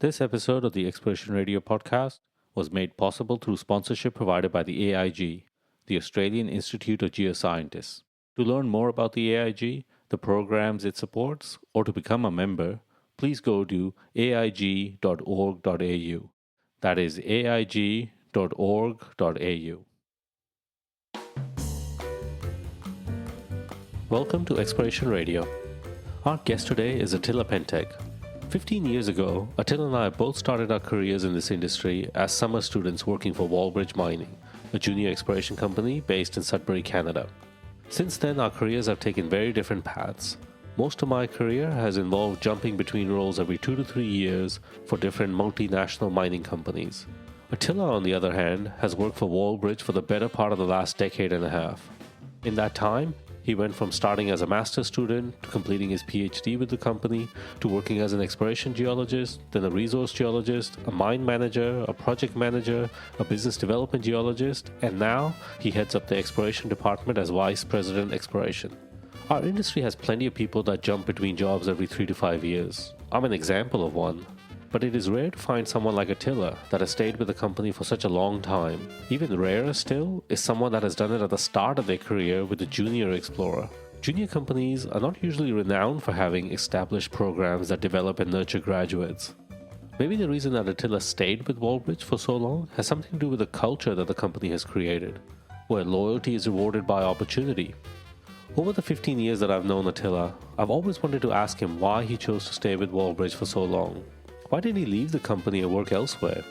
This episode of the Exploration Radio podcast was made possible through sponsorship provided by the AIG, the Australian Institute of Geoscientists. To learn more about the AIG, the programs it supports, or to become a member, please go to aig.org.au. That is aig.org.au. Welcome to Exploration Radio. Our guest today is Attila Pentek. 15 years ago, Attila and I both started our careers in this industry as summer students working for Wallbridge Mining, a junior exploration company based in Sudbury, Canada. Since then, our careers have taken very different paths. Most of my career has involved jumping between roles every 2 to 3 years for different multinational mining companies. Attila, on the other hand, has worked for Wallbridge for the better part of the last decade and a half. In that time, he went from starting as a master's student to completing his PhD with the company to working as an exploration geologist, then a resource geologist, a mine manager, a project manager, a business development geologist, and now he heads up the exploration department as vice president exploration. Our industry has plenty of people that jump between jobs every 3 to 5 years. I'm an example of one. But it is rare to find someone like Attila that has stayed with the company for such a long time. Even rarer still is someone that has done it at the start of their career with a junior explorer. Junior companies are not usually renowned for having established programs that develop and nurture graduates. Maybe the reason that Attila stayed with Wallbridge for so long has something to do with the culture that the company has created, where loyalty is rewarded by opportunity. Over the 15 years that I've known Attila, I've always wanted to ask him why he chose to stay with Wallbridge for so long. Why did he leave the company and work elsewhere?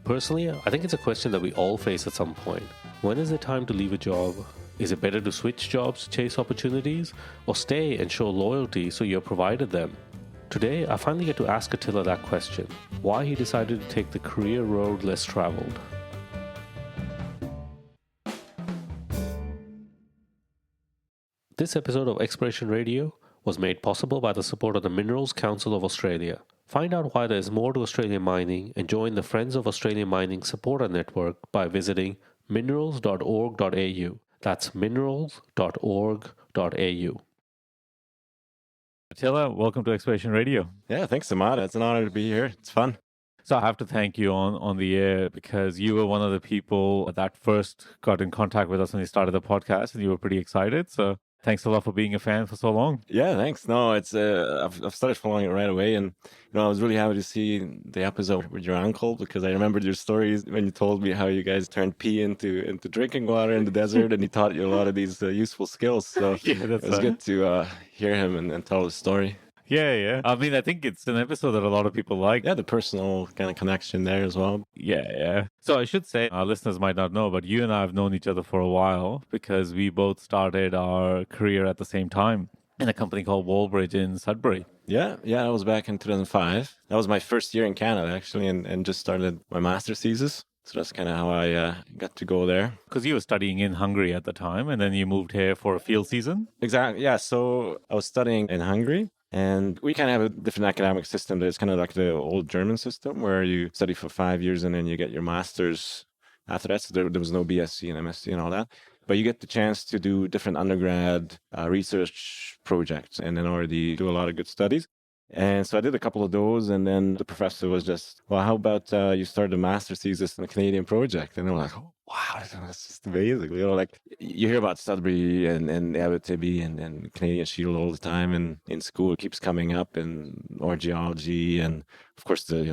Personally, I think it's a question that we all face at some point. When is it time to leave a job? Is it better to switch jobs to chase opportunities, or stay and show loyalty so you're provided them? Today, I finally get to ask Attila that question, why he decided to take the career road less traveled. This episode of Exploration Radio was made possible by the support of the Minerals Council of Australia. Find out why there is more to Australian mining and join the Friends of Australian Mining supporter network by visiting minerals.org.au. That's minerals.org.au. Attila, welcome to Exploration Radio. Yeah, thanks, Samad. It's an honor to be here. It's fun. So I have to thank you on the air because you were one of the people that first got in contact with us when we started the podcast, and you were pretty excited. So thanks a lot for being a fan for so long. Yeah, thanks. No, it's I've started following it right away, and I was really happy to see the episode with your uncle because I remembered your stories when you told me how you guys turned pee into drinking water in the desert, and he taught you a lot of these useful skills. So Yeah, it was good to hear him and tell his story. Yeah. I mean, I think it's an episode that a lot of people like. Yeah, the personal kind of connection there as well. Yeah. So I should say, our listeners might not know, but you and I have known each other for a while because we both started our career at the same time in a company called Wallbridge in Sudbury. Yeah, that was back in 2005. That was my first year in Canada, actually, and just started my master's thesis. So that's kind of how I got to go there. Because you were studying in Hungary at the time, and then you moved here for a field season? Exactly, yeah. So I was studying in Hungary. And we kind of have a different academic system. It's kind of like the old German system where you study for 5 years and then you get your master's after that. So there was no BSc and MSc and all that. But you get the chance to do different undergrad research projects and then already do a lot of good studies. And so I did a couple of those, and then the professor was just, well, how about you start a master's thesis in a Canadian project? And I'm like, oh, wow, that's just amazing. Like you hear about Sudbury and Abitibi and Canadian Shield all the time, and in school it keeps coming up, and or geology, and of course the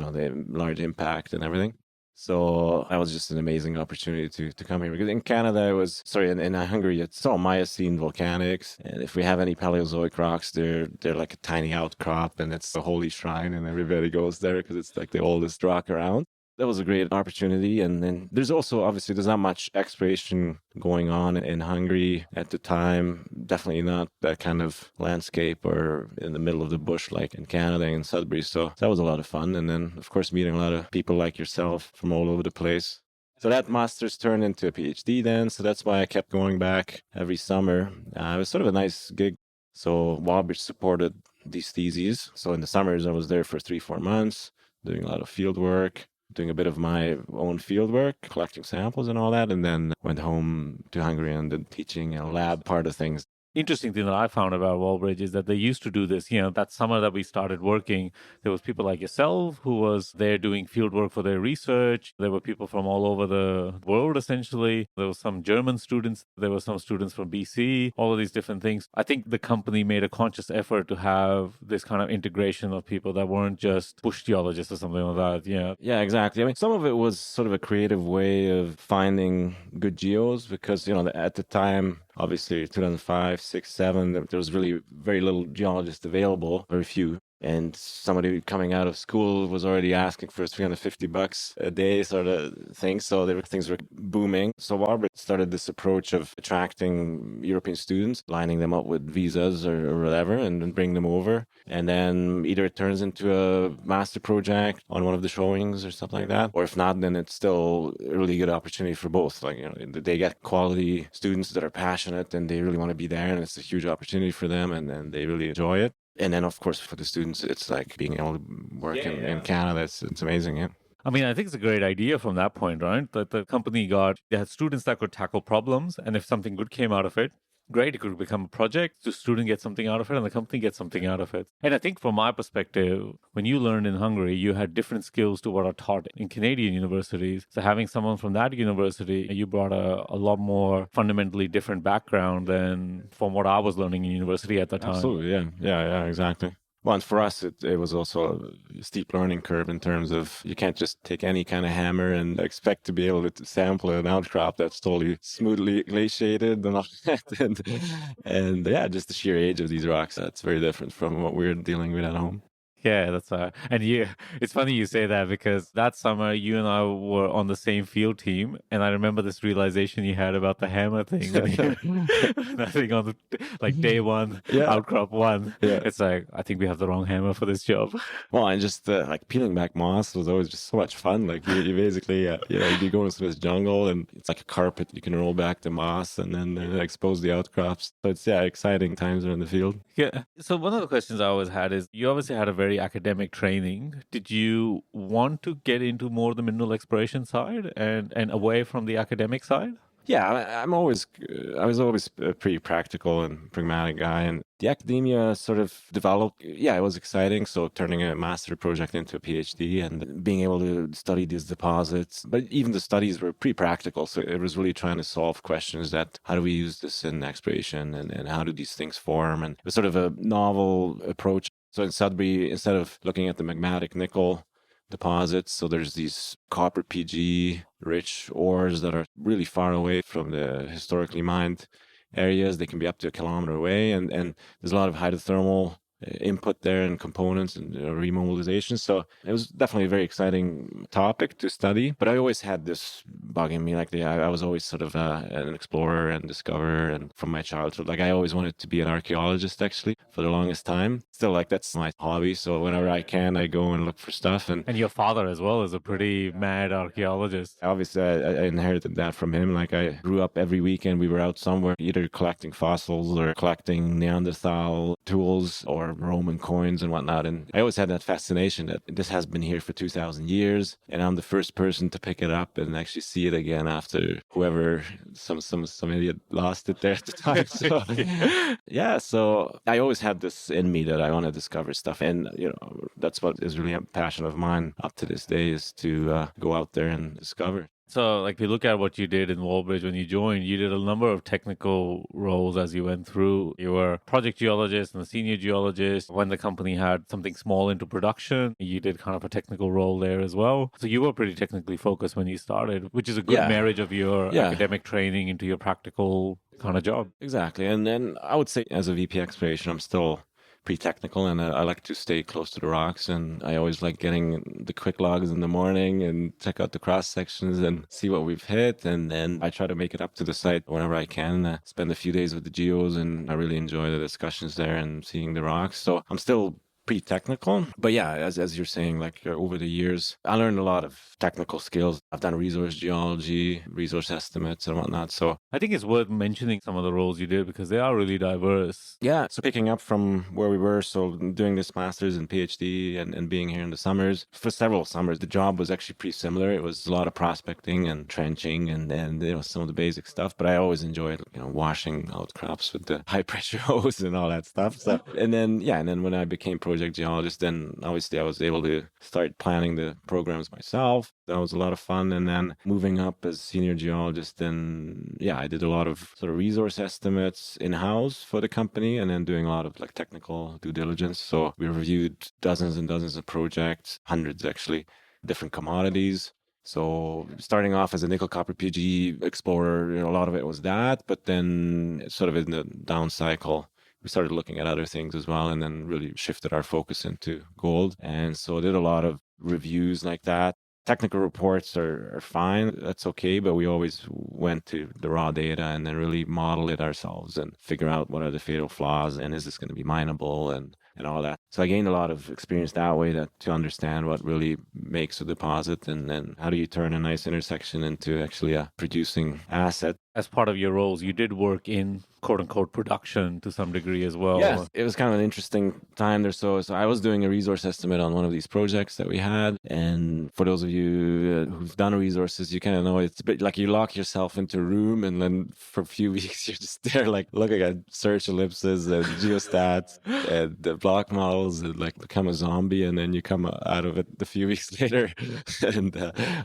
large impact and everything. So that was just an amazing opportunity to come here because in Canada in Hungary it's all Miocene volcanics, and if we have any Paleozoic rocks, they're like a tiny outcrop, and it's a holy shrine, and everybody goes there because it's like the oldest rock around. That was a great opportunity. And then there's also, obviously, there's not much exploration going on in Hungary at the time. Definitely not that kind of landscape or in the middle of the bush like in Canada and Sudbury. So that was a lot of fun. And then, of course, meeting a lot of people like yourself from all over the place. So that master's turned into a PhD then. So that's why I kept going back every summer. It was sort of a nice gig. So Wallbridge supported these theses. So in the summers, I was there for 3-4 months, doing a lot of field work, doing a bit of my own field work, collecting samples and all that, and then went home to Hungary and did teaching and lab part of things. interesting thing that I found about Wallbridge is that they used to do this. That summer that we started working, there was people like yourself who was there doing field work for their research. There were people from all over the world, essentially. There were some German students. There were some students from BC, all of these different things. I think the company made a conscious effort to have this kind of integration of people that weren't just bush geologists or something like that. Yeah. Yeah, exactly. I mean, some of it was sort of a creative way of finding good geos because, at the time, obviously 2005, 6, 7, there was really very little geologists available, very few. And somebody coming out of school was already asking for $350 a day sort of thing. So things were booming. So Warbridge started this approach of attracting European students, lining them up with visas or whatever, and then bring them over. And then either it turns into a master project on one of the showings or something like that. Or if not, then it's still a really good opportunity for both. Like, they get quality students that are passionate and they really want to be there. And it's a huge opportunity for them and they really enjoy it. And then, of course, for the students, it's like being able to work in Canada. It's amazing, yeah. I mean, I think it's a great idea from that point, right? That the company they had students that could tackle problems. And if something good came out of it, great, it could become a project. The student gets something out of it and the company gets something out of it. And I think from my perspective, when you learned in Hungary, you had different skills to what are taught in Canadian universities. So having someone from that university, you brought a lot more fundamentally different background than from what I was learning in university at the time. Absolutely, yeah. Yeah, exactly. Well, and for us, it was also a steep learning curve in terms of you can't just take any kind of hammer and expect to be able to sample an outcrop that's totally smoothly glaciated and all that. And yeah, just the sheer age of these rocks, that's very different from what we're dealing with at home. Yeah, that's and it's funny you say that because that summer you and I were on the same field team, and I remember this realization you had about the hammer thing. That thing on day one, outcrop one. Yeah. It's like, I think we have the wrong hammer for this job. Well, and just like peeling back moss was always just so much fun. Like you basically, you go into this jungle and it's like a carpet. You can roll back the moss and then expose the outcrops. So it's exciting times are in the field. Yeah. So one of the questions I always had is, you obviously had a very academic training. Did you want to get into more the mineral exploration side and away from the academic side? Yeah, I was always a pretty practical and pragmatic guy, and the academia sort of developed. Yeah, it was exciting. So turning a master project into a PhD and being able to study these deposits, but even the studies were pretty practical. So it was really trying to solve questions that how do we use this in exploration and how do these things form? And it was sort of a novel approach. So in Sudbury, instead of looking at the magmatic nickel deposits, so there's these copper PG rich ores that are really far away from the historically mined areas. They can be up to a kilometer away, and there's a lot of hydrothermal input there and components and remobilization. So it was definitely a very exciting topic to study. But I always had this bugging me. Like I was always sort of an explorer and discoverer, and from my childhood, like I always wanted to be an archaeologist actually for the longest time. Still, like that's my hobby. So whenever I can, I go and look for stuff. And your father as well is a pretty mad archaeologist. Obviously, I inherited that from him. Like I grew up every weekend, we were out somewhere, either collecting fossils or collecting Neanderthal tools or Roman coins and whatnot. And I always had that fascination that this has been here for 2,000 years, and I'm the first person to pick it up and actually see it again after whoever, some idiot lost it there at the time. So, yeah, so I always had this in me that I want to discover stuff, and that's what is really a passion of mine up to this day, is to go out there and discover. So, like, if you look at what you did in Wallbridge when you joined, you did a number of technical roles as you went through. You were project geologist and a senior geologist. When the company had something small into production, you did kind of a technical role there as well. So you were pretty technically focused when you started, which is a good marriage of your academic training into your practical kind of job. Exactly. And then I would say as a VP exploration, I'm still pretty technical, and I like to stay close to the rocks, and I always like getting the quick logs in the morning and check out the cross sections and see what we've hit, and then I try to make it up to the site whenever I can, spend a few days with the geos, and I really enjoy the discussions there and seeing the rocks. So I'm still pretty technical. But yeah, as you're saying, like over the years, I learned a lot of technical skills. I've done resource geology, resource estimates and whatnot. So I think it's worth mentioning some of the roles you did because they are really diverse. yeah, so picking up from where we were, so doing this master's and PhD and being here in the summers, for several summers, the job was actually pretty similar. It was a lot of prospecting and trenching and some of the basic stuff, but I always enjoyed, washing out crops with the high pressure hose and all that stuff. So, and then when I became project geologist, then obviously I was able to start planning the programs myself. That was a lot of fun. And then moving up as senior geologist, then I did a lot of sort of resource estimates in-house for the company and then doing a lot of like technical due diligence. So we reviewed dozens and dozens of projects, hundreds actually, different commodities. So starting off as a nickel copper PG explorer, a lot of it was that, but then sort of in the down cycle, we started looking at other things as well and then really shifted our focus into gold. And so I did a lot of reviews like that. Technical reports are fine. That's okay. But we always went to the raw data and then really model it ourselves and figure out what are the fatal flaws and is this going to be mineable and all that. So I gained a lot of experience that way to understand what really makes a deposit and then how do you turn a nice intersection into actually a producing asset. As part of your roles, you did work in quote unquote production to some degree as well. Yeah, it was kind of an interesting time there. So I was doing a resource estimate on one of these projects that we had. And for those of you who've done resources, you kind of know it's a bit like you lock yourself into a room and then for a few weeks you're just there like looking at search ellipses and geostats and the block models and like become a zombie. And then you come out of it a few weeks later and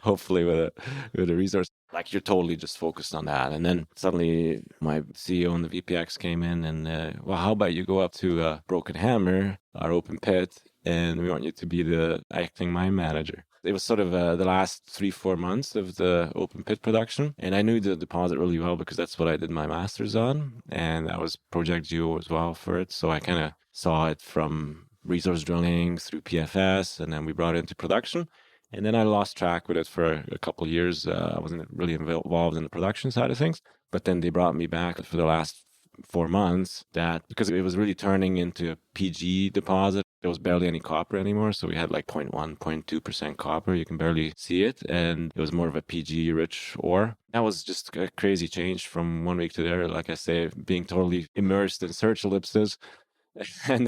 hopefully with a resource. Like you're totally just focused on that. And then suddenly my CEO and the VPX came in and, well, how about you go up to Broken Hammer, our open pit, and we want you to be the acting mine manager. It was sort of the last 3-4 months of the open pit production. And I knew the deposit really well because that's what I did my master's on. And I was project geo as well for it. So I kind of saw it from resource drilling through PFS, and then we brought it into production. And then I lost track with it for a couple of years. I wasn't really involved in the production side of things. But then they brought me back for the last 4 months because it was really turning into a PG deposit. There was barely any copper anymore. So we had like 0.1, 0.2% copper. You can barely see it. And it was more of a PG rich ore. That was just a crazy change from 1 week to the other. Like I say, being totally immersed in search ellipses. And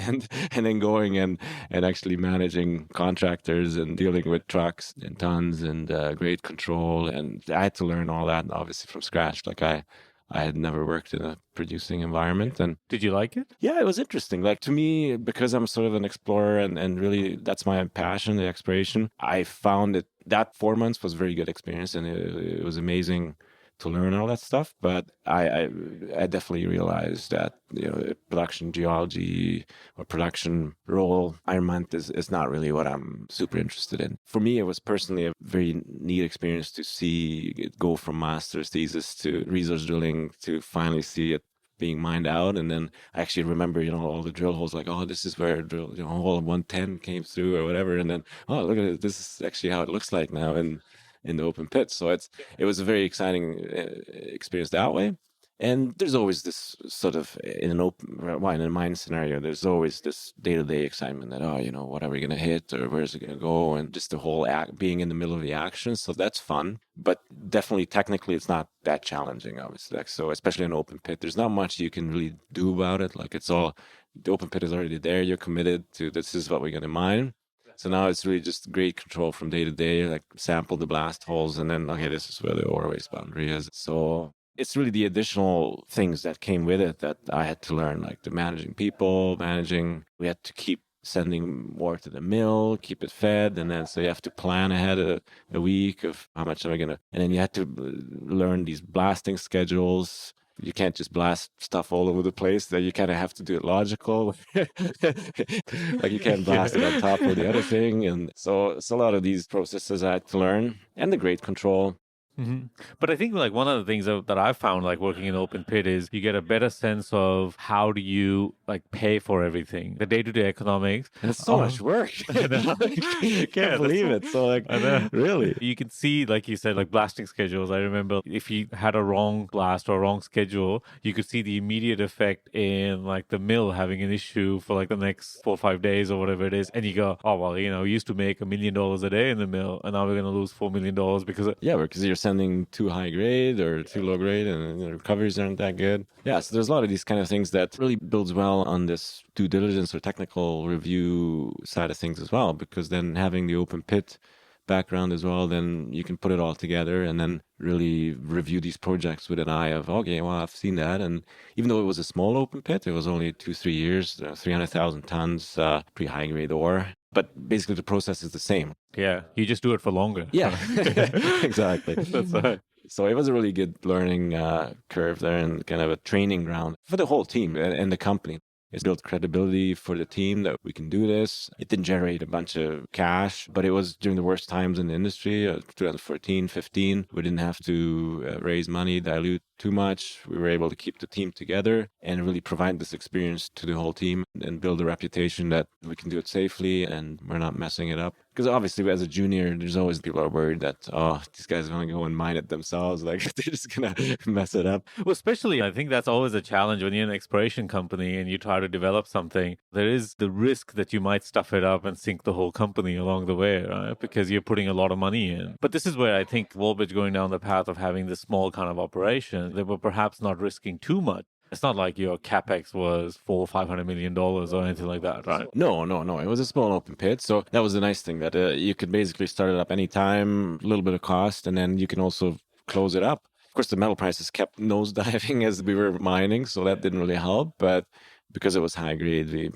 then going and actually managing contractors and dealing with trucks and tons and grade control. And I had to learn all that obviously from scratch. Like I had never worked in a producing environment. And did you like it? Yeah, it was interesting. Like to me, because I'm sort of an explorer and really that's my passion, the exploration, I found that 4 months was a very good experience and it was amazing to learn all that stuff. But I definitely realized that, production geology or production role environment is not really what I'm super interested in. For me, it was personally a very neat experience to see it go from master's thesis to resource drilling to finally see it being mined out. And then I actually remember, all the drill holes, like, oh, this is where hole 110 came through or whatever. And then, oh, look at it. This is actually how it looks like now in the open pit. So it was a very exciting experience that way. And there's always this sort of in a mine scenario, there's always this day-to-day excitement that, what are we going to hit or where's it going to go? And just the whole being in the middle of the action. So that's fun. But definitely technically it's not that challenging, obviously. So especially in open pit, there's not much you can really do about it. Like the open pit is already there. You're committed to this is what we're going to mine. So now it's really just great control from day to day, like sample the blast holes and then, okay, this is where the ore waste boundary is. So it's really the additional things that came with it that I had to learn, like the managing people, we had to keep sending ore to the mill, keep it fed. And then, so you have to plan ahead a week of how much am I going to, and then you had to learn these blasting schedules. You can't just blast stuff all over the place. That you kind of have to do it logical. Like you can't blast it on top of the other thing. And so it's a lot of these processes I had to learn and the grade control. But I think like one of the things that I've found like working in open pit is you get a better sense of how do you like pay for everything, the day-to-day economics. And it's so much work. I know. I can't Yeah, believe it. So like, I know. really? You can see, like you said, like blasting schedules. I remember if you had a wrong blast or a wrong schedule, you could see the immediate effect in like the mill having an issue for like the next 4 or 5 days or whatever it is. And you go, oh, well, we used to make $1 million a day in the mill and now we're going to lose $4 million because Yeah, because you're sending too high grade or too low grade and the recoveries aren't that good. Yeah, so there's a lot of these kind of things that really builds well on this due diligence or technical review side of things as well, because then having the open pit background as well, then you can put it all together and then really review these projects with an eye of, okay, well, I've seen that. And even though it was a small open pit, it was only 2-3 years, 300,000 tons, pretty high grade ore. But basically the process is the same. yeah, you just do it for longer. Yeah, exactly. That's right. So it was a really good learning curve there and kind of a training ground for the whole team and the company. It's built credibility for the team that we can do this. It didn't generate a bunch of cash, but it was during the worst times in the industry, 2014, 15. We didn't have to raise money, dilute too much. We were able to keep the team together and really provide this experience to the whole team and build a reputation that we can do it safely and we're not messing it up. Because obviously, as a junior, there's always people are worried that, oh, these guys are going to go and mine it themselves. Like, they're just going to mess it up. Well, especially, I think that's always a challenge when you're an exploration company and you try to develop something. There is the risk that you might stuff it up and sink the whole company along the way, right? Because you're putting a lot of money in. But this is where I think Wallbridge going down the path of having this small kind of operation, they were perhaps not risking too much. It's not like your capex was $400-500 million or anything like that, right? No. It was a small open pit. So that was the nice thing that you could basically start it up anytime, a little bit of cost, and then you can also close it up. Of course, the metal prices kept nosediving as we were mining, so that didn't really help. But because it was high grade, we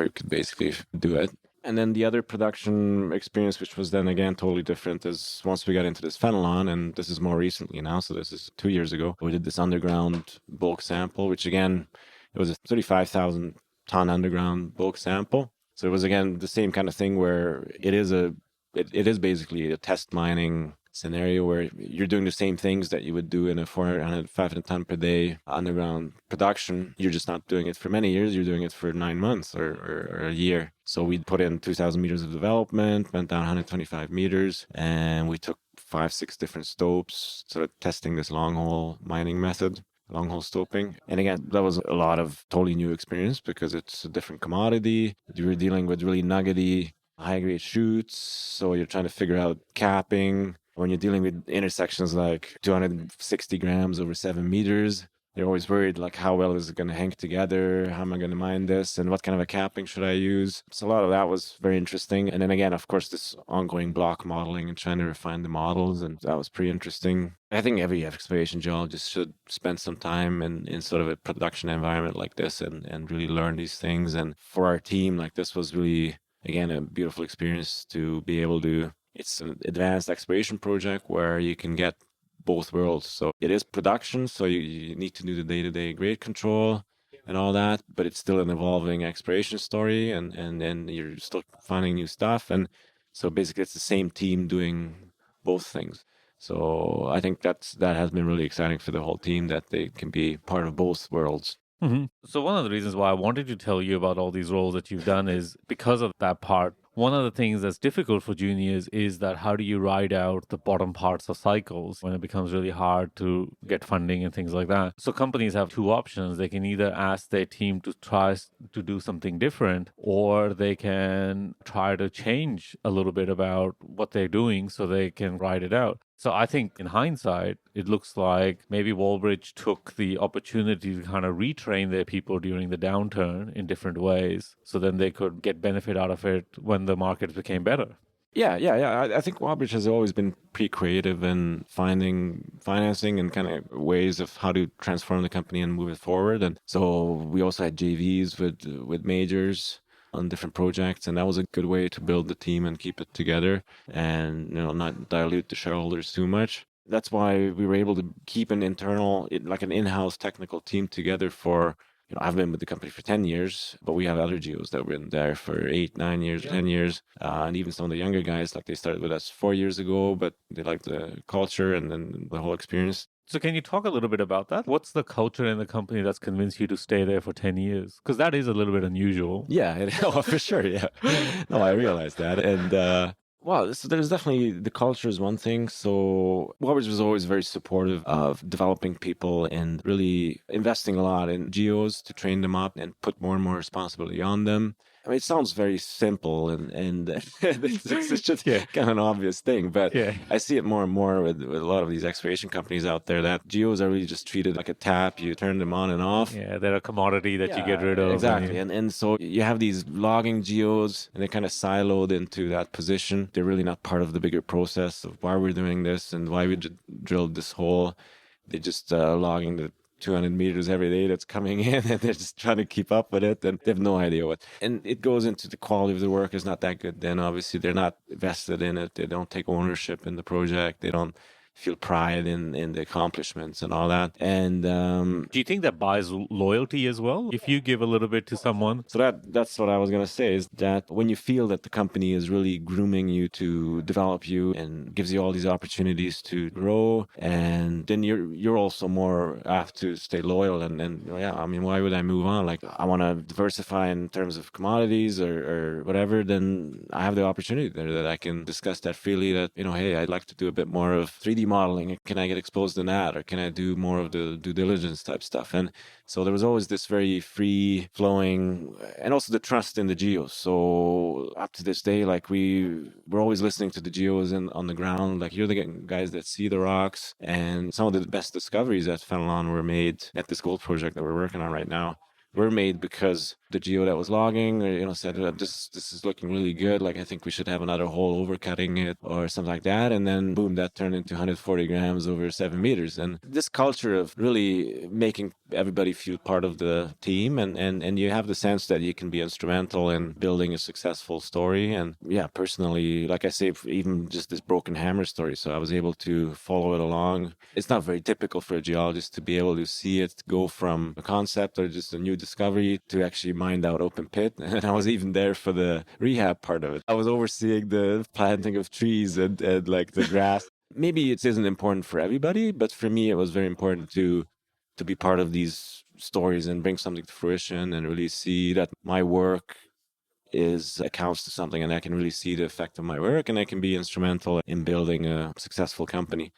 could basically do it. And then the other production experience, which was then again totally different, is once we got into this phenolon, and this is more recently now, so this is 2 years ago, we did this underground bulk sample, which again, it was a 35,000 ton underground bulk sample. So it was again the same kind of thing where it is basically a test mining scenario where you're doing the same things that you would do in a 400-500 ton per day underground production. You're just not doing it for many years. You're doing it for 9 months or a year. So we put in 2,000 meters of development, went down 125 meters, and we took 5-6 different stopes, sort of testing this long hole mining method. Long hole stoping. And again, that was a lot of totally new experience because it's a different commodity. You were dealing with really nuggety, high grade chutes. So you're trying to figure out capping. When you're dealing with intersections like 260 grams over 7 meters, you're always worried, like, how well is it going to hang together? How am I going to mine this? And what kind of a capping should I use? So a lot of that was very interesting. And then again, of course, this ongoing block modeling and trying to refine the models. And that was pretty interesting. I think every exploration geologist should spend some time in sort of a production environment like this and really learn these things. And for our team, like, this was really, again, a beautiful experience to be able to. It's an advanced exploration project where you can get both worlds. So it is production, so you need to do the day-to-day grade control and all that, but it's still an evolving exploration story, and then you're still finding new stuff. And so basically it's the same team doing both things. So I think that has been really exciting for the whole team, that they can be part of both worlds. So one of the reasons why I wanted to tell you about all these roles that you've done is because of that part. One of the things that's difficult for juniors is that how do you ride out the bottom parts of cycles when it becomes really hard to get funding and things like that. So companies have two options. They can either ask their team to try to do something different, or they can try to change a little bit about what they're doing so they can ride it out. So I think in hindsight, it looks like maybe Wallbridge took the opportunity to kind of retrain their people during the downturn in different ways, so then they could get benefit out of it when the markets became better. Yeah. I think Wallbridge has always been pretty creative in finding financing and kind of ways of how to transform the company and move it forward. And so we also had JVs with majors on different projects, and that was a good way to build the team and keep it together and not dilute the shareholders too much. That's why we were able to keep an in-house technical team together for I've been with the company for 10 years, but we have other geos that have been there for 8, 9 years, 10 years. And even some of the younger guys, like they started with us 4 years ago, but they like the culture and then the whole experience. So can you talk a little bit about that? What's the culture in the company that's convinced you to stay there for 10 years? Because that is a little bit unusual. Yeah, oh, for sure. Yeah. No, I realized that. And, well, so there's definitely the culture is one thing. So Walbridge was always very supportive of developing people and really investing a lot in geos to train them up and put more and more responsibility on them. I mean, it sounds very simple and it's just Yeah. kind of an obvious thing, but Yeah. I see it more and more with a lot of these exploration companies out there that geos are really just treated like a tap. You turn them on and off. Yeah, they're a commodity that you get rid of. Exactly. And so you have these logging geos and they're kind of siloed into that position. They're really not part of the bigger process of why we're doing this and why we drilled this hole. They're just logging the 200 meters every day that's coming in and they're just trying to keep up with it and they have no idea what. And it goes into the quality of the work is not that good. Then obviously they're not vested in it. They don't take ownership in the project. They don't feel pride in the accomplishments and all that. And Do you think that buys loyalty as well? If you give a little bit to someone? so that's what I was gonna say is that when you feel that the company is really grooming you to develop you and gives you all these opportunities to grow, and then you're also more apt to stay loyal and yeah, I mean, why would I move on? Like I want to diversify in terms of commodities or whatever, then I have the opportunity there that I can discuss that freely that, hey, I'd like to do a bit more of 3D modeling. Can I get exposed in that? Or can I do more of the due diligence type stuff? And so there was always this very free flowing and also the trust in the geos. So up to this day, like we're always listening to the geos on the ground. Like you're the guys that see the rocks, and some of the best discoveries at Fenelon were made at this gold project that we're working on right now. Were made because the geo that was logging, said this is looking really good. Like I think we should have another hole overcutting it or something like that. And then boom, that turned into 140 grams over 7 meters. And this culture of really making everybody feel part of the team, and you have the sense that you can be instrumental in building a successful story. And yeah, personally, like I say, even just this broken hammer story. So I was able to follow it along. It's not very typical for a geologist to be able to see it go from a concept or just a new discovery to actually mined out open pit. And I was even there for the rehab part of it. I was overseeing the planting of trees and like the grass. Maybe it isn't important for everybody, but for me, it was very important to be part of these stories and bring something to fruition and really see that my work accounts to something, and I can really see the effect of my work, and I can be instrumental in building a successful company.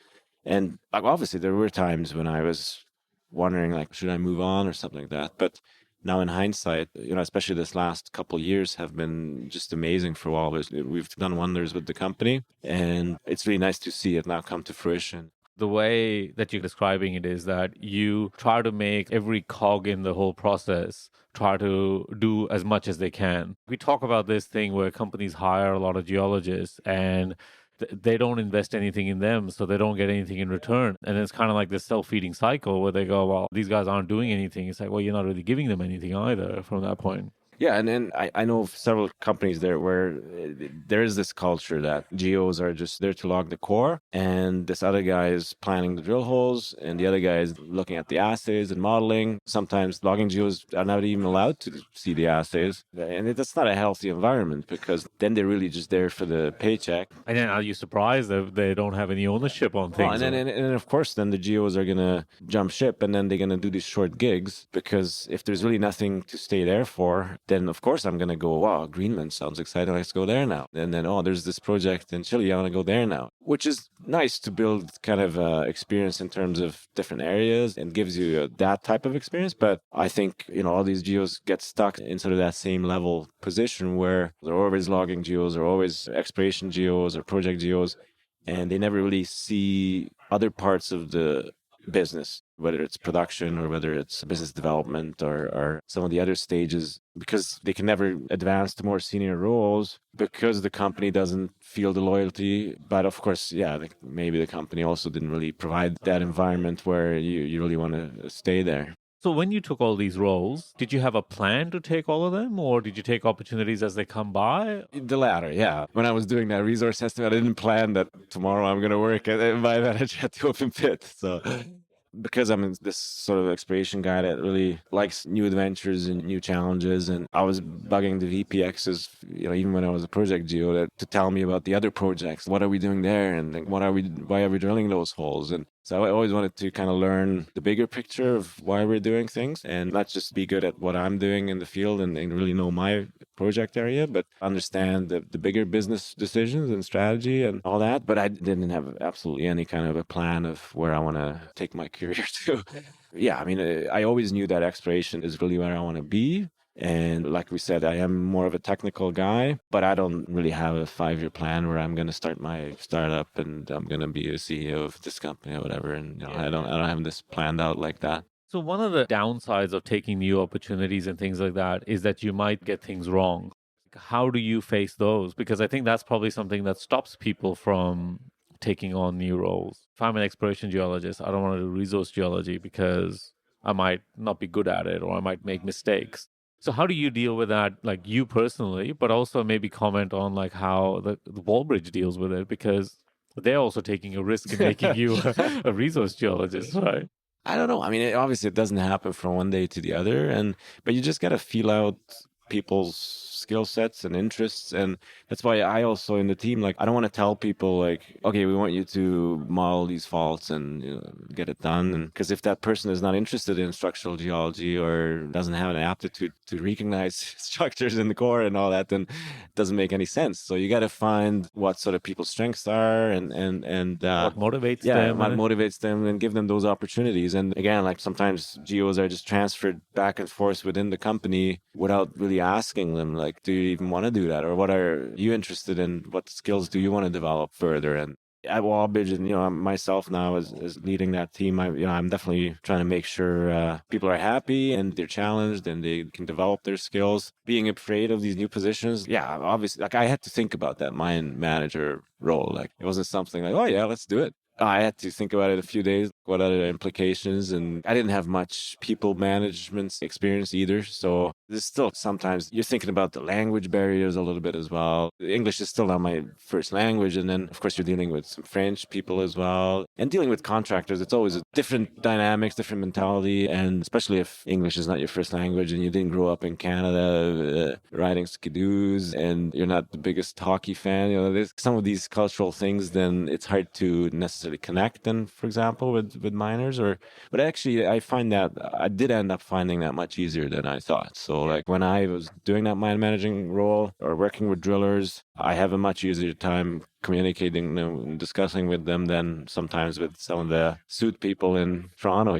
And like, obviously there were times when I was wondering, like, should I move on or something like that? But now in hindsight, especially this last couple of years have been just amazing for Walbridge. We've done wonders with the company, and it's really nice to see it now come to fruition. The way that you're describing it is that you try to make every cog in the whole process try to do as much as they can. We talk about this thing where companies hire a lot of geologists and they don't invest anything in them, so they don't get anything in return. And it's kind of like this self-feeding cycle where they go, well, these guys aren't doing anything. It's like, well, you're not really giving them anything either from that point. Yeah, and then I know of several companies there where there is this culture that geos are just there to log the core, and this other guy is planning the drill holes, and the other guy is looking at the assays and modeling. Sometimes logging geos are not even allowed to see the assays, and that's not a healthy environment because then they're really just there for the paycheck. And then are you surprised that they don't have any ownership on things? Well, and of course, then the geos are going to jump ship, and then they're going to do these short gigs because if there's really nothing to stay there for, then of course I'm going to go, wow, Greenland sounds exciting. Let's go there now. And then, there's this project in Chile. I want to go there now, which is nice to build kind of experience in terms of different areas and gives you that type of experience. But I think, all these geos get stuck in sort of that same level position where they're always logging geos or always exploration geos or project geos, and they never really see other parts of the business, whether it's production or whether it's business development or some of the other stages, because they can never advance to more senior roles because the company doesn't feel the loyalty. But of course, yeah, maybe the company also didn't really provide that environment where you really want to stay there. So when you took all these roles, did you have a plan to take all of them, or did you take opportunities as they come by? The latter, yeah. When I was doing that resource estimate, I didn't plan that tomorrow I'm going to work and by that I had to open pit. So because I'm this sort of exploration guy that really likes new adventures and new challenges, and I was bugging the VPXs, even when I was a project geo, to tell me about the other projects. What are we doing there, and like, why are we drilling those holes? And so I always wanted to kind of learn the bigger picture of why we're doing things, and not just be good at what I'm doing in the field and really know my project area, but understand the bigger business decisions and strategy and all that. But I didn't have absolutely any kind of a plan of where I want to take my career to. Yeah, I mean, I always knew that exploration is really where I want to be. And like we said, I am more of a technical guy, but I don't really have a 5-year plan where I'm going to start my startup and I'm going to be a CEO of this company or whatever. And I don't have this planned out like that. So one of the downsides of taking new opportunities and things like that is that you might get things wrong. How do you face those? Because I think that's probably something that stops people from taking on new roles. If I'm an exploration geologist, I don't want to do resource geology because I might not be good at it or I might make mistakes. So how do you deal with that, like you personally, but also maybe comment on like how the Wallbridge deals with it, because they're also taking a risk in making you a resource geologist, right? I don't know. I mean, obviously it doesn't happen from one day to the other, but you just got to feel out people's skill sets and interests. And that's why I also in the team, like, I don't want to tell people like, okay, we want you to model these faults and get it done. And because if that person is not interested in structural geology or doesn't have an aptitude to recognize structures in the core and all that, then it doesn't make any sense. So you got to find what sort of people's strengths are and what motivates them. What motivates them, and give them those opportunities. And again, like sometimes geos are just transferred back and forth within the company without really asking them, like, do you even want to do that? Or what are you interested in? What skills do you want to develop further? And at Wallbridge, and myself now as leading that team, I'm definitely trying to make sure people are happy and they're challenged and they can develop their skills. Being afraid of these new positions, yeah, obviously, like I had to think about that mine manager role. Like it wasn't something like, oh yeah, let's do it. I had to think about it a few days, what are the implications, and I didn't have much people management experience either. So there's still sometimes you're thinking about the language barriers a little bit as well. English is still not my first language. And then, of course, you're dealing with some French people as well. And dealing with contractors, it's always a different dynamics, different mentality. And especially if English is not your first language and you didn't grow up in Canada riding skidoos and you're not the biggest hockey fan, there's some of these cultural things, then it's hard to necessarily connect then, for example, with miners. But actually I find that I did end up finding that much easier than I thought. So like when I was doing that mine managing role or working with drillers, I have a much easier time communicating and discussing with them than sometimes with some of the suit people in Toronto,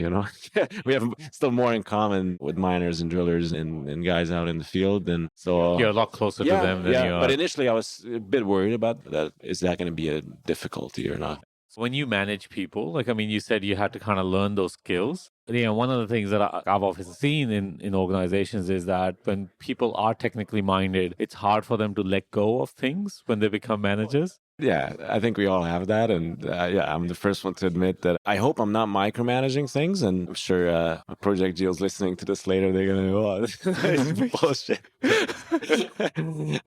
we have still more in common with miners and drillers and guys out in the field. And so you're a lot closer to them than you are. But initially I was a bit worried about that. Is that going to be a difficulty or not? When you manage people, like, I mean, you said you had to kind of learn those skills. One of the things that I've often seen in organizations is that when people are technically minded, it's hard for them to let go of things when they become managers. Yeah, I think we all have that. And I'm the first one to admit that I hope I'm not micromanaging things. And I'm sure Project Geo's listening to this later. They're going to go, oh, this is bullshit.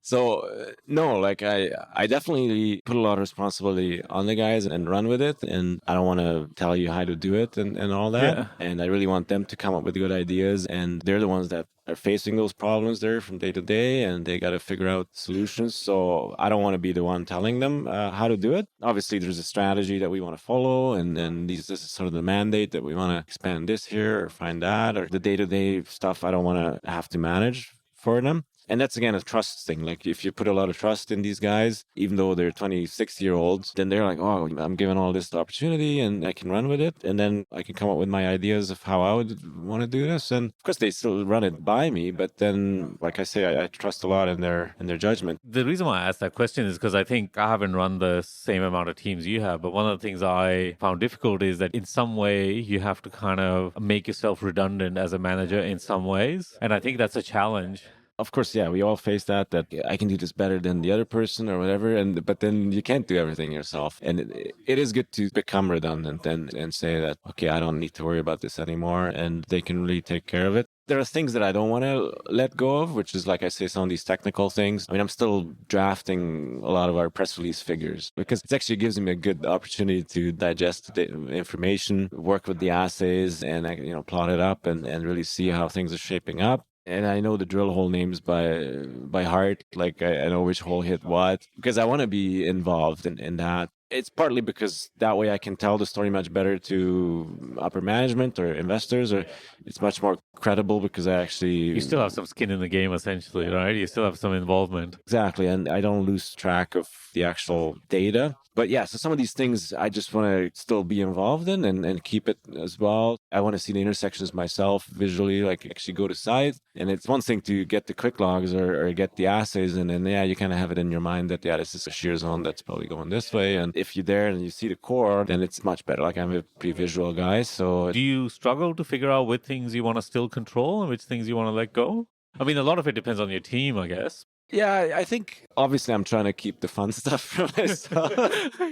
So, no, like I definitely put a lot of responsibility on the guys and run with it. And I don't want to tell you how to do it and all that. Yeah. And I really want them to come up with good ideas. And they're the ones that are facing those problems there from day to day, and they got to figure out solutions. So I don't want to be the one telling them how to do it. Obviously, there's a strategy that we want to follow, and this is sort of the mandate that we want to expand this here or find that, or the day-to-day stuff I don't want to have to manage for them. And that's, again, a trust thing. Like, if you put a lot of trust in these guys, even though they're 26-year-olds, then they're like, oh, I'm given all this opportunity and I can run with it. And then I can come up with my ideas of how I would want to do this. And of course, they still run it by me. But then, like I say, I trust a lot in their judgment. The reason why I asked that question is because I think I haven't run the same amount of teams you have. But one of the things I found difficult is that in some way, you have to kind of make yourself redundant as a manager in some ways. And I think that's a challenge. Of course, yeah, we all face that I can do this better than the other person or whatever, but then you can't do everything yourself. And it is good to become redundant and say that, okay, I don't need to worry about this anymore, and they can really take care of it. There are things that I don't want to let go of, which is, like I say, some of these technical things. I mean, I'm still drafting a lot of our press release figures because it actually gives me a good opportunity to digest the information, work with the assays, and plot it up and really see how things are shaping up. And I know the drill hole names by heart. Like I know which hole hit what because I want to be involved in that. It's partly because that way I can tell the story much better to upper management or investors, or it's much more credible because I actually... You still have some skin in the game, essentially, right? You still have some involvement. Exactly. And I don't lose track of the actual data. But yeah, so some of these things I just want to still be involved in and keep it as well. I want to see the intersections myself visually, like actually go to site. And it's one thing to get the quick logs or get the assays, and then, yeah, you kind of have it in your mind that, yeah, this is a shear zone that's probably going this way. And if you're there and you see the core, then it's much better. Like I'm a pretty visual guy. So do you struggle to figure out which things you want to still control and which things you want to let go? I mean, a lot of it depends on your team, I guess. Yeah, I think obviously I'm trying to keep the fun stuff for myself.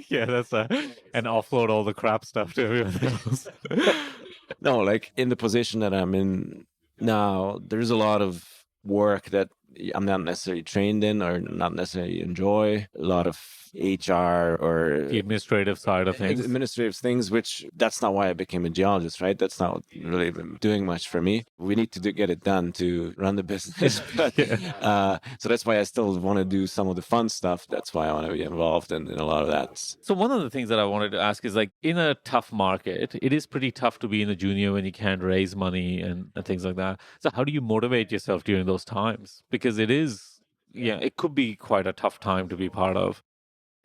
Yeah, that's and offload all the crap stuff to everyone else. No, like in the position that I'm in now, there's a lot of work that I'm not necessarily trained in or not necessarily enjoy. A lot of HR or the administrative side of things. Administrative things, which that's not why I became a geologist, right? That's not really doing much for me. We need to get it done to run the business. But, so that's why I still want to do some of the fun stuff. That's why I want to be involved in a lot of that. So one of the things that I wanted to ask is, like, in a tough market, it is pretty tough to be in a junior when you can't raise money and things like that. So how do you motivate yourself during those times? Because it is, it could be quite a tough time to be part of.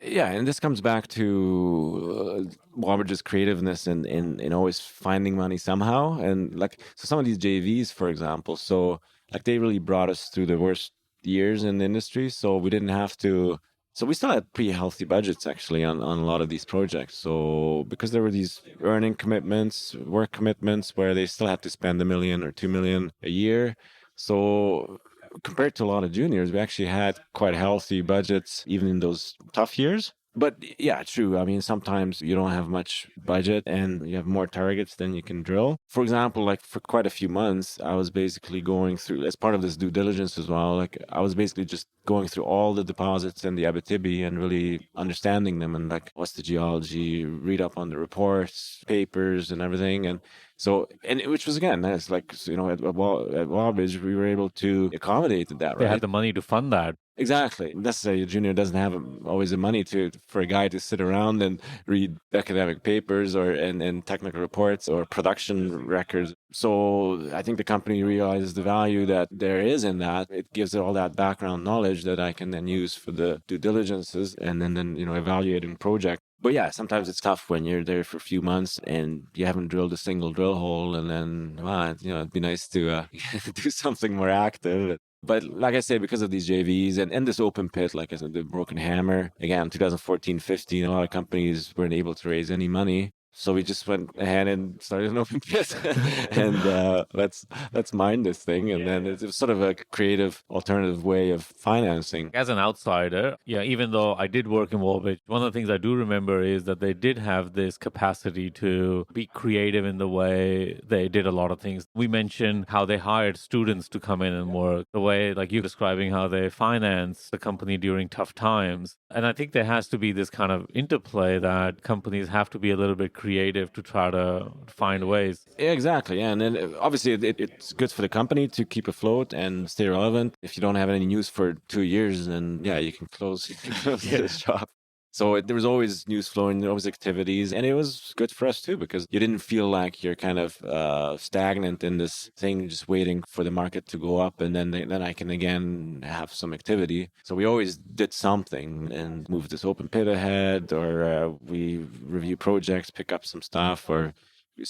Yeah, and this comes back to Wallbridge's creativeness in always finding money somehow. And like, so some of these JVs, for example, so like they really brought us through the worst years in the industry. So we didn't have to, so we still had pretty healthy budgets actually on a lot of these projects. So because there were these earning commitments, work commitments where they still had to spend $1 million or $2 million a year. So compared to a lot of juniors, we actually had quite healthy budgets, even in those tough years. But yeah, true. I mean, sometimes you don't have much budget and you have more targets than you can drill. For example, like for quite a few months, I was basically going through, as part of this due diligence as well, like I was basically just going through all the deposits in the Abitibi and really understanding them and like, what's the geology, read up on the reports, papers and everything. And so, and which was, again, that's like, at Wallbridge, we were able to accommodate that, right? They had the money to fund that. Exactly. Necessarily, a junior doesn't have always the money for a guy to sit around and read academic papers and technical reports or production records. So I think the company realizes the value that there is in that. It gives it all that background knowledge that I can then use for the due diligences and then evaluating project. But yeah, sometimes it's tough when you're there for a few months and you haven't drilled a single drill hole, and then it'd be nice to do something more active. But like I say, because of these JVs and this open pit, like I said, the Broken Hammer, again, 2014, 15, a lot of companies weren't able to raise any money. So we just went ahead and started an open pit and let's mine this thing. And then it was sort of a creative alternative way of financing. As an outsider, even though I did work in Wallbridge, one of the things I do remember is that they did have this capacity to be creative in the way they did a lot of things. We mentioned how they hired students to come in and work, the way, like you describing how they finance the company during tough times. And I think there has to be this kind of interplay that companies have to be a little bit creative to try to find ways. Yeah, exactly. And then obviously it's good for the company to keep afloat and stay relevant. If you don't have any news for 2 years, then you can close the shop. So there was always news flowing, there was activities, and it was good for us too, because you didn't feel like you're kind of stagnant in this thing, just waiting for the market to go up, and then I can again have some activity. So we always did something and move this open pit ahead, or we review projects, pick up some stuff, or we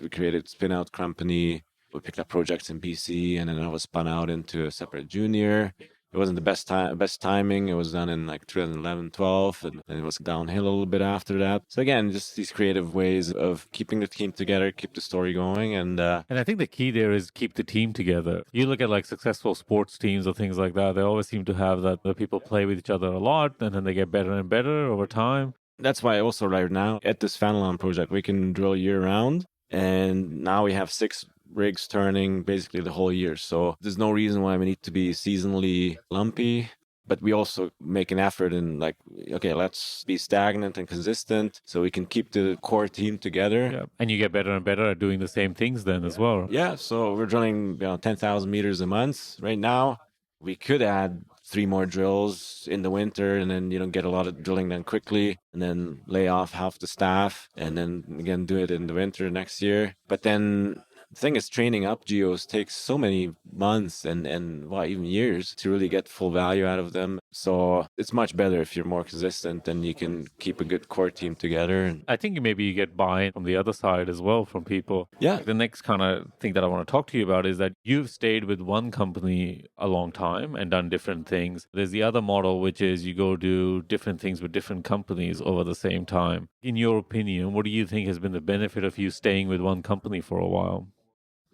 created spin out company. We picked up projects in BC, and then I was spun out into a separate junior. It wasn't the best timing. It was done in like 2011, 12, and it was downhill a little bit after that. So again, just these creative ways of keeping the team together, keep the story going. And I think the key there is keep the team together. You look at like successful sports teams or things like that, they always seem to have that the people play with each other a lot, and then they get better and better over time. That's why also right now at this Fenelon project, we can drill year round. And now we have 6 rigs turning basically the whole year. So there's no reason why we need to be seasonally lumpy. But we also make an effort in like, okay, let's be stagnant and consistent so we can keep the core team together. Yeah. And you get better and better at doing the same things then as well. Yeah, so we're drilling 10,000 meters a month right now. We could add 3 more drills in the winter and then, get a lot of drilling done quickly and then lay off half the staff and then again do it in the winter next year. But then the thing is, training up geos takes so many months and well, even years to really get full value out of them. So it's much better if you're more consistent and you can keep a good core team together. I think maybe you get buy-in from the other side as well from people. Yeah. The next kind of thing that I want to talk to you about is that you've stayed with one company a long time and done different things. There's the other model, which is you go do different things with different companies over the same time. In your opinion, what do you think has been the benefit of you staying with one company for a while?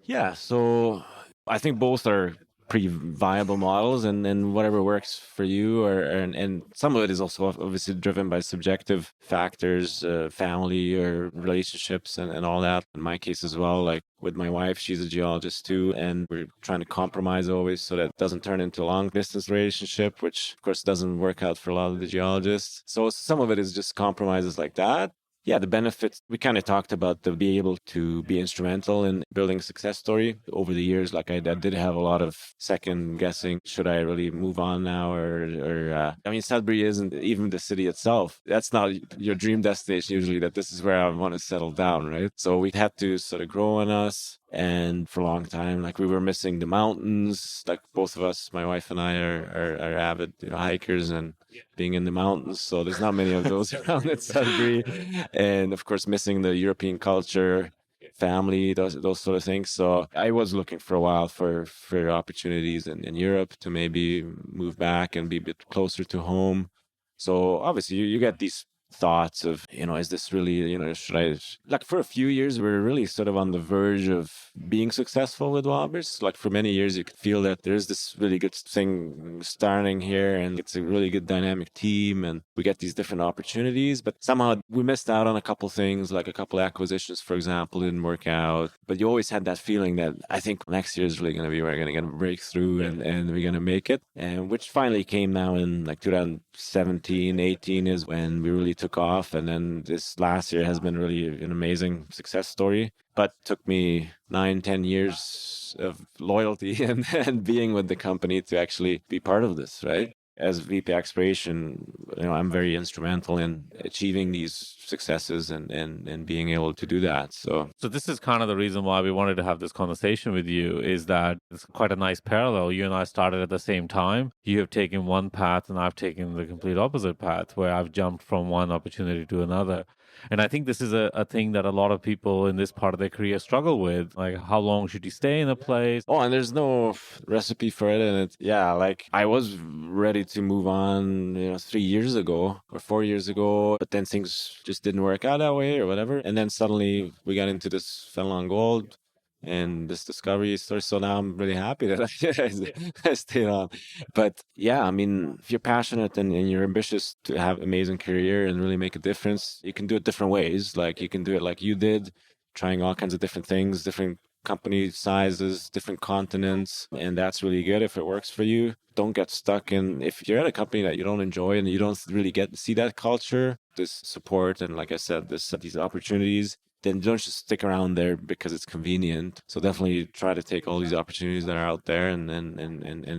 Yeah, so I think both are pretty viable models, and whatever works for you, and some of it is also obviously driven by subjective factors, family or relationships, and all that. In my case as well, like with my wife, she's a geologist too, and we're trying to compromise always so that it doesn't turn into a long distance relationship, which of course doesn't work out for a lot of the geologists. So some of it is just compromises like that. Yeah, the benefits, we kind of talked about the be able to be instrumental in building a success story over the years. Like I did have a lot of second guessing. Should I really move on now? I mean, Sudbury isn't even the city itself. That's not your dream destination usually, that this is where I want to settle down, right? So we had to sort of grow on us. And for a long time, like we were missing the mountains. Like both of us, my wife and I are avid hikers and being in the mountains. So there's not many of those around at Sudbury. And of course, missing the European culture, family, those sort of things. So I was looking for a while for opportunities in Europe to maybe move back and be a bit closer to home. So obviously you get these thoughts of, is this really, should I, like for a few years, we were really sort of on the verge of being successful with Walbers. Like for many years, you could feel that there's this really good thing starting here and it's a really good dynamic team and we get these different opportunities, but somehow we missed out on a couple things, like a couple acquisitions, for example, didn't work out. But you always had that feeling that I think next year is really going to be, we're going to get a breakthrough and we're going to make it. And which finally came now in like 2017, 18 is when we really took off. And then this last year has been really an amazing success story, but took me 9-10 years of loyalty and being with the company to actually be part of this, right? As VP Exploration, I'm very instrumental in achieving these successes and being able to do that. So this is kind of the reason why we wanted to have this conversation with you, is that it's quite a nice parallel. You and I started at the same time. You have taken one path and I've taken the complete opposite path, where I've jumped from one opportunity to another. And I think this is a thing that a lot of people in this part of their career struggle with. Like, how long should you stay in a place? Oh, and there's no recipe for it. And like I was ready to move on, 3 years ago or 4 years ago, but then things just didn't work out that way or whatever. And then suddenly we got into this Fenelon Gold and this discovery story. So now I'm really happy that I stayed on. But yeah, I mean, if you're passionate and you're ambitious to have an amazing career and really make a difference, you can do it different ways. Like you can do it like you did, trying all kinds of different things, different company sizes, different continents. And that's really good if it works for you. Don't get stuck in, if you're at a company that you don't enjoy and you don't really get to see that culture, this support, and like I said, these opportunities, then don't just stick around there because it's convenient. So definitely try to take all these opportunities that are out there and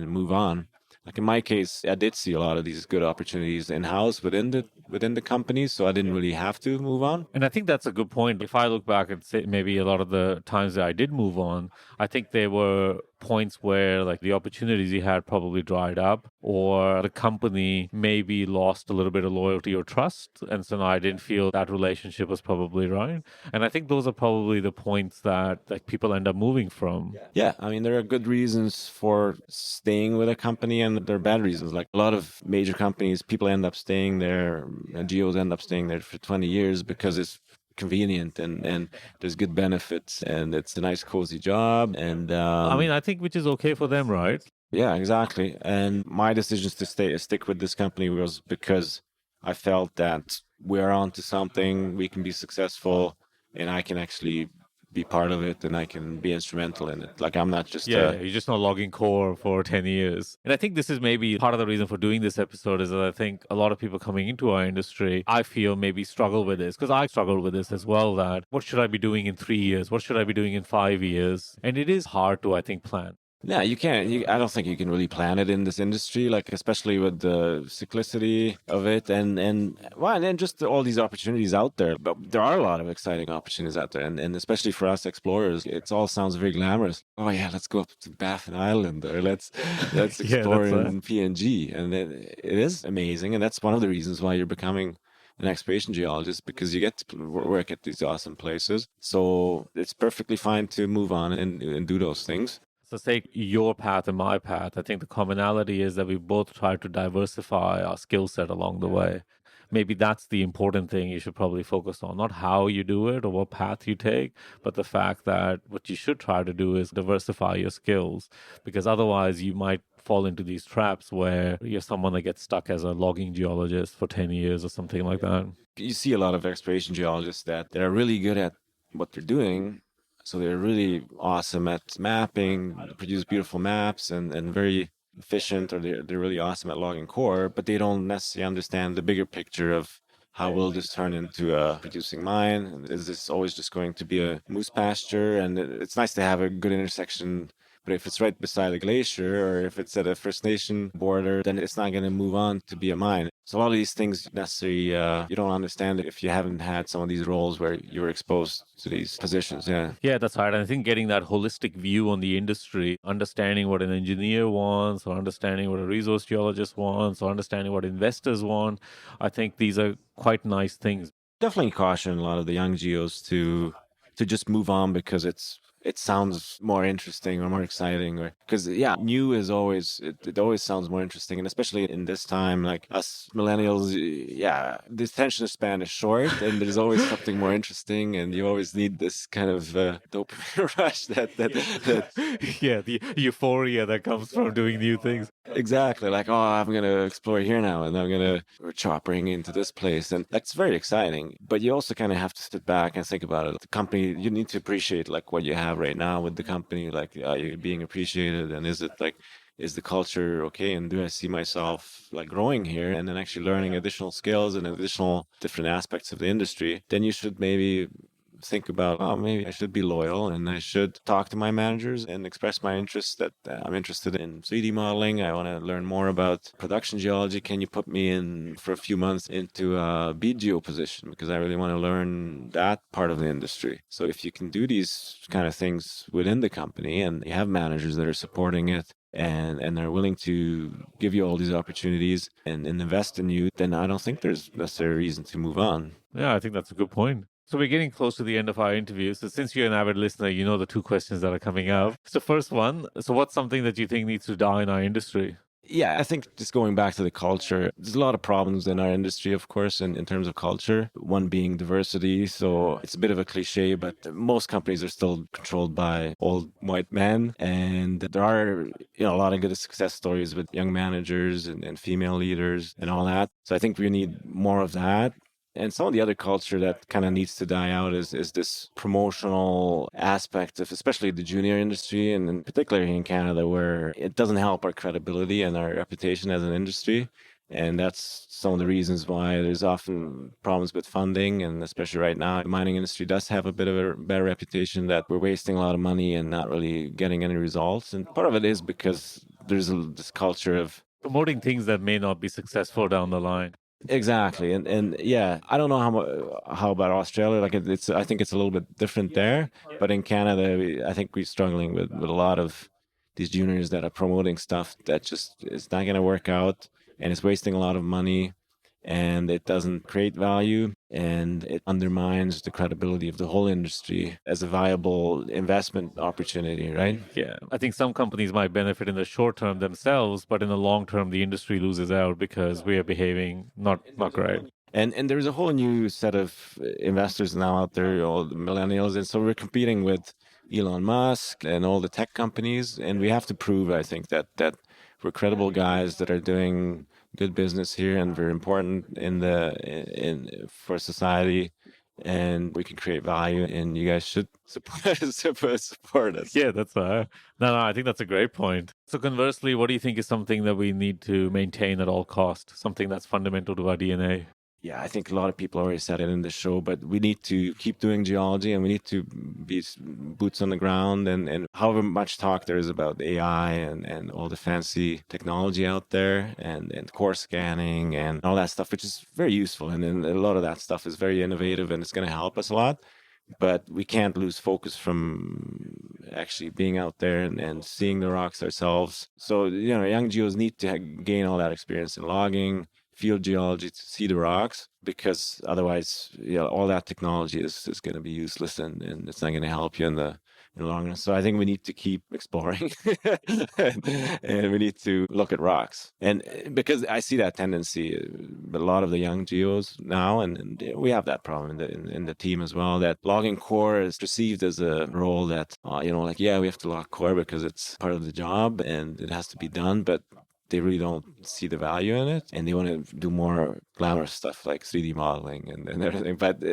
move on. Like in my case, I did see a lot of these good opportunities in-house within the company, so I didn't really have to move on. And I think that's a good point. If I look back and say maybe a lot of the times that I did move on, I think there were points where like the opportunities you had probably dried up, or the company maybe lost a little bit of loyalty or trust. And so now I didn't feel that relationship was probably right. And I think those are probably the points that like people end up moving from. Yeah, I mean, there are good reasons for staying with a company and there are bad reasons. Like a lot of major companies, people end up staying there, geos end up staying there for 20 years because it's convenient and there's good benefits and it's a nice cozy job. And I mean, I think which is okay for them, right? Yeah, exactly. And my decisions to stick with this company was because I felt that we're onto something, we can be successful, and I can actually be part of it and I can be instrumental in it. Like I'm not just Yeah, you're just not logging core for 10 years. And I think this is maybe part of the reason for doing this episode is that I think a lot of people coming into our industry, I feel maybe struggle with this because I struggled with this as well, that what should I be doing in 3 years? What should I be doing in 5 years? And it is hard to, I think, plan. Yeah, you can't. I don't think you can really plan it in this industry, like especially with the cyclicity of it, and then just all these opportunities out there. But there are a lot of exciting opportunities out there, and especially for us explorers, it all sounds very glamorous. Oh yeah, let's go up to Baffin Island, or let's Yeah, explore that's in PNG, and it is amazing, and that's one of the reasons why you're becoming an exploration geologist, because you get to work at these awesome places. So it's perfectly fine to move on and do those things. So take your path and my path. I think the commonality is that we both try to diversify our skill set along the way. Maybe that's the important thing you should probably focus on, not how you do it or what path you take, but the fact that what you should try to do is diversify your skills, because otherwise you might fall into these traps where you're someone that gets stuck as a logging geologist for 10 years or something like that. You see a lot of exploration geologists that are really good at what they're doing. So they're really awesome at mapping, produce beautiful maps, and very efficient, or they're really awesome at logging core, but they don't necessarily understand the bigger picture of how will this turn into a producing mine? And is this always just going to be a moose pasture? And it's nice to have a good intersection. But if it's right beside a glacier, or if it's at a First Nation border, then it's not going to move on to be a mine. So a lot of these things necessarily you don't understand if you haven't had some of these roles where you were exposed to these positions. Yeah. Yeah, that's right. And I think getting that holistic view on the industry, understanding what an engineer wants, or understanding what a resource geologist wants, or understanding what investors want, I think these are quite nice things. Definitely caution a lot of the young geos to just move on because it sounds more interesting or more exciting, or because new is always it always sounds more interesting, and especially in this time, like us millennials, the attention span is short, and there's always something more interesting, and you always need this kind of dopamine rush that Yeah, the euphoria that comes from doing new things. exactly, like, oh, I'm gonna explore here now, and I'm gonna we're choppering into this place, and that's very exciting. But you also kind of have to sit back and think about it. The company, you need to appreciate like what you have right now with the company, like you're being appreciated, and is the culture okay, and do I see myself like growing here and then actually learning additional skills and additional different aspects of the industry. Then you should maybe think about, oh, maybe I should be loyal and I should talk to my managers and express my interest that I'm interested in 3D modeling. I want to learn more about production geology. Can you put me in for a few months into a beat geo position? Because I really want to learn that part of the industry. So if you can do these kind of things within the company and you have managers that are supporting it, and they're willing to give you all these opportunities and invest in you, then I don't think there's necessarily a reason to move on. Yeah, I think that's a good point. So we're getting close to the end of our interview. So since you're an avid listener, you know the two questions that are coming up. So first one, so what's something that you think needs to die in our industry? Yeah, I think just going back to the culture, there's a lot of problems in our industry, of course, in terms of culture. One being diversity. So it's a bit of a cliche, but most companies are still controlled by old white men. And there are, a lot of good success stories with young managers and female leaders and all that. So I think we need more of that. And some of the other culture that kind of needs to die out is this promotional aspect of especially the junior industry, and in particular in Canada, where it doesn't help our credibility and our reputation as an industry. And that's some of the reasons why there's often problems with funding. And especially right now, the mining industry does have a bit of a better reputation that we're wasting a lot of money and not really getting any results. And part of it is because there's this culture of Promoting things that may not be successful down the line. exactly, and yeah, I don't know how about Australia. Like it's I think it's a little bit different there, but in Canada, I think we're struggling with a lot of these juniors that are promoting stuff that just is not going to work out, and it's wasting a lot of money, and it doesn't create value, and it undermines the credibility of the whole industry as a viable investment opportunity, right? Yeah, I think some companies might benefit in the short term themselves, but in the long term, the industry loses out because we are behaving not great. And there's a whole new set of investors now out there, all the millennials, and so we're competing with Elon Musk and all the tech companies, and we have to prove, I think, that we're credible guys that are doing good business here and very important in for society, and we can create value, and you guys should support us. Yeah, that's no, I think that's a great point. So conversely, what do you think is something that we need to maintain at all cost? Something that's fundamental to our DNA? Yeah, I think a lot of people already said it in the show, but we need to keep doing geology, and we need to be boots on the ground. And however much talk there is about AI and all the fancy technology out there, and core scanning and all that stuff, which is very useful. And then a lot of that stuff is very innovative, and it's going to help us a lot. But we can't lose focus from actually being out there and seeing the rocks ourselves. So, young geos need to gain all that experience in logging, field geology, to see the rocks, because otherwise, all that technology is going to be useless, and it's not going to help you in the long run. So I think we need to keep exploring and we need to look at rocks. And because I see that tendency, a lot of the young geos now, and we have that problem in the team as well, that logging core is perceived as a role that, we have to log core because it's part of the job and it has to be done, but they really don't see the value in it, and they want to do more glamorous stuff like 3D modeling and everything. But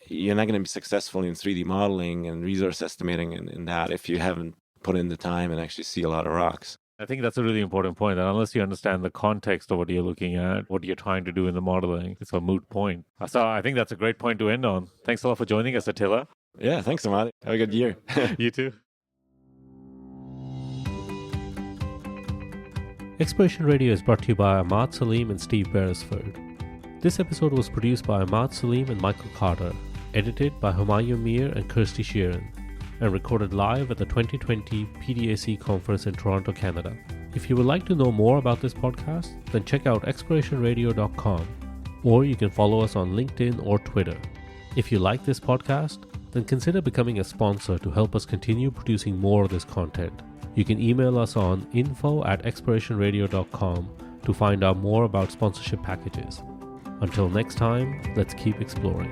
you're not going to be successful in 3D modeling and resource estimating in that if you haven't put in the time and actually see a lot of rocks. I think that's a really important point. And unless you understand the context of what you're looking at, what you're trying to do in the modeling, it's a moot point. So I think that's a great point to end on. Thanks a lot for joining us, Attila. Yeah, thanks, Amadi. Have a good year. You too. Exploration Radio is brought to you by Ahmad Salim and Steve Beresford. This episode was produced by Ahmad Salim and Michael Carter, edited by Humayun Mir and Kirsty Sheeran, and recorded live at the 2020 PDAC conference in Toronto, Canada. If you would like to know more about this podcast, then check out explorationradio.com, or you can follow us on LinkedIn or Twitter. If you like this podcast, then consider becoming a sponsor to help us continue producing more of this content. You can email us on info@explorationradio.com to find out more about sponsorship packages. Until next time, let's keep exploring.